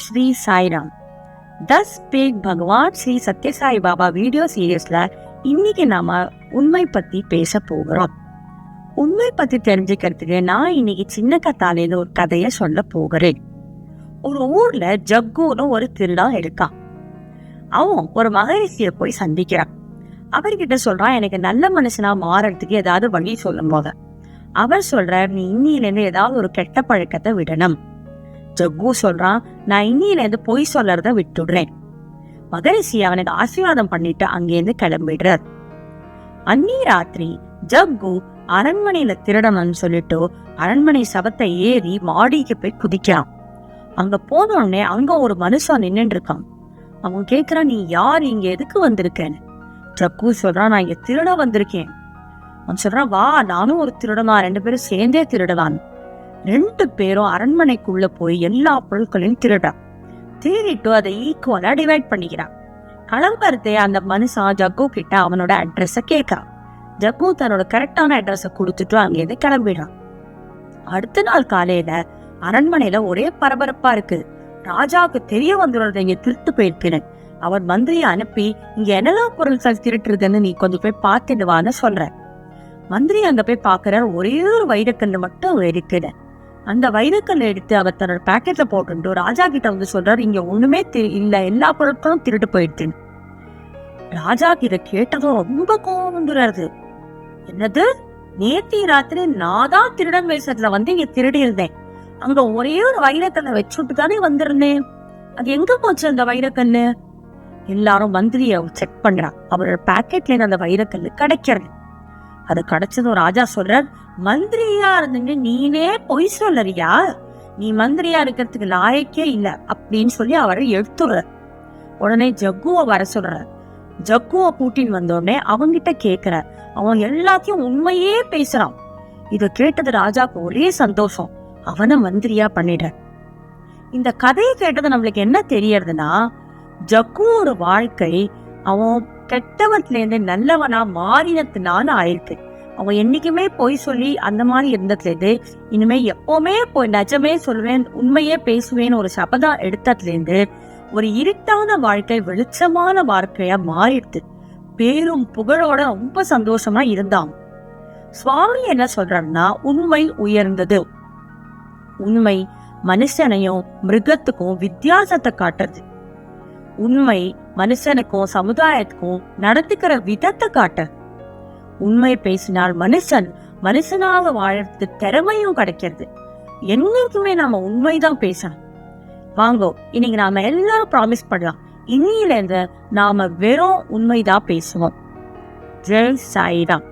ஸ்ரீ சாய்ராம். தஸ் speak பகவான் Sri Sathya Sai Baba video சீரியஸ்ல இன்னைக்கு நாம உண்மை பத்தி பேச போகிறோம். உண்மை பத்தி தெரிஞ்சுக்கிறதுக்கு நான் இன்னைக்கு சின்ன கத்தாலேருந்து ஒரு கதைய சொல்ல போகிறேன். ஒரு ஊர்ல ஜக்குன்னு ஒரு திருடன் இருக்கான். அவன் ஒரு மகரிஷிய போய் சந்திக்கிறான். அவர்கிட்ட சொல்றான், எனக்கு நல்ல மனுஷனா மாறதுக்கு ஏதாவது வழி சொல்லும் போது. அவர் சொல்றார், நீ இன்னிலேருந்து ஏதாவது ஒரு கெட்ட பழக்கத்தை விடணும். ஜக்கு சொல்றான், நான் இன்னிலேருந்து பொய் சொல்லறத விட்டுடுறேன். மகரிஷி அவனுக்கு ஆசீர்வாதம் பண்ணிட்டு அங்கேருந்து கிளம்பிடுறார். அன்னி ராத்திரி ஜக்கு அரண்மனையில திருடணும்னு சொல்லிட்டு அரண்மனை சபத்தை ஏறி மாடிக்கு போய் குதிக்கிறான். அங்க போன உடனே அங்க ஒரு மனுஷன் நின்னுட்டு இருக்கான். அவன் கேக்குறான், நீ யார், இங்க எதுக்கு வந்திருக்கேன்னு. ஜக்கு சொல்றான், நான் இங்க திருட வந்திருக்கேன். அவன் சொல்றான், வா, நானும் ஒரு திருடதான், 2 பேரும் சேர்ந்தே திருடதான். 2 பேரும் அரண்மனைக்குள்ள போய் எல்லா பொருட்களையும் திருடிட்டு அதை ஈக்குவலா டிவைட் பண்ணிக்கிறான். கிளம்புறதே அந்த மனுஷன் ஜக்கு கிட்ட அவனோட அட்ரஸ கேட்கறான். ஜக்கு தன்னோட கரெக்டான அட்ரஸ கொடுத்துட்டு அங்கேருந்து கிளம்பிடுறான். அடுத்த நாள் காலையில அரண்மனையில ஒரே பரபரப்பா இருக்கு. ராஜாவுக்கு தெரிய வந்துடுறது இங்க திருட்டு போயிருக்கேன்னு. அவர் மந்திரியை அனுப்பி, இங்க என்னெல்லாம் பொருட்கள் திருட்டுறதுன்னு நீ கொஞ்சம் போய் பார்த்துடுவான்னு சொல்ற. மந்திரி அங்க போய் பாக்குற, ஒரே ஒரு வைரக்கல்லு மட்டும் இருக்குது. அந்த வைரக்கல்லை எடுத்து அவர் தன்னோட பேக்கெட்ல போட்டு ராஜா கிட்ட வந்து சொல்றாரு, இங்க ஒண்ணுமே இல்ல, எல்லா பொருட்களும் திருட்டு போயிடுச்சு. ராஜா கிட்ட கேட்டதும் ரொம்ப கோவம் வந்துடுறாரு. என்னது, நேத்தி ராத்திரி நான் தான் திருடன் வேஷத்துல வந்து இங்க திருடி இருந்தேன். அங்க ஒரே ஒரு வைரக்கல்லை வச்சுட்டு தானே வந்திருந்தேன். அது எங்க போச்சு அந்த வைரக்கல்லு? எல்லாரும் மந்திரிய செக் பண்றான். அவரோட பேக்கெட்ல இருந்து அந்த வைரக்கல்லு கிடைக்கிறது. அது கிடைச்சதும் ராஜா சொல்றார், மந்திரியா இருந்துங்க நீனே பொய் சொல்லறியா? நீ மந்திரியா இருக்கிறதுக்கு லாயக்கே இல்ல அப்படின்னு சொல்லி அவரை எடுத்துடுற. உடனே ஜக்குவ வர சொல்ற. ஜக்குவ கூட்டின்னு வந்தோடனே அவங்கிட்ட கேக்குற. அவன் எல்லாத்தையும் உண்மையே பேசுறான். இத கேட்டது ராஜாக்கு ஒரே சந்தோஷம். அவனை மந்திரியா பண்ணிடுற. இந்த கதையை கேட்டது நம்மளுக்கு என்ன தெரியறதுன்னா, ஜக்குவோட வாழ்க்கை அவன் கெட்டவத்துல இருந்து நல்லவனா மாறினதுனால ஆயிருக்கு. அவன் என்னைக்குமே பொய் சொல்லி அந்த மாதிரி இருந்ததுல இருந்து இனிமே எப்பவுமே போய் நிஜமே சொல்லுவேன், உண்மையே பேசுவேன்னு ஒரு சபதம் எடுத்ததுல இருந்து ஒரு இருட்டான வாழ்க்கை வெளிச்சமான வாழ்க்கையா மாறிடுது. பேரும் புகழோட ரொம்ப சந்தோஷமா இருந்தான். சுவாமி என்ன சொல்றாருன்னா, உண்மை உயர்ந்தது. உண்மை மனுஷனையும் மிருகத்துக்கும் வித்தியாசத்தை காட்டுறது. உண்மை மனுஷனுக்கும் சமுதாயத்துக்கும் நடந்துக்கிற விதத்தை காட்ட. உண்மை பேசினால் மனுஷனாக வாழறதுக்கு திறமையும் கிடைக்கிறது. என்னைக்குமே நாம உண்மைதான் பேசணும். வாங்கோ, இன்னைக்கு நாம எல்லாரும் ப்ராமிஸ் பண்ணலாம், இன்னில இருந்து நாம வெறும் உண்மைதான் பேசுவோம். ஜெய் சாய்ராம்.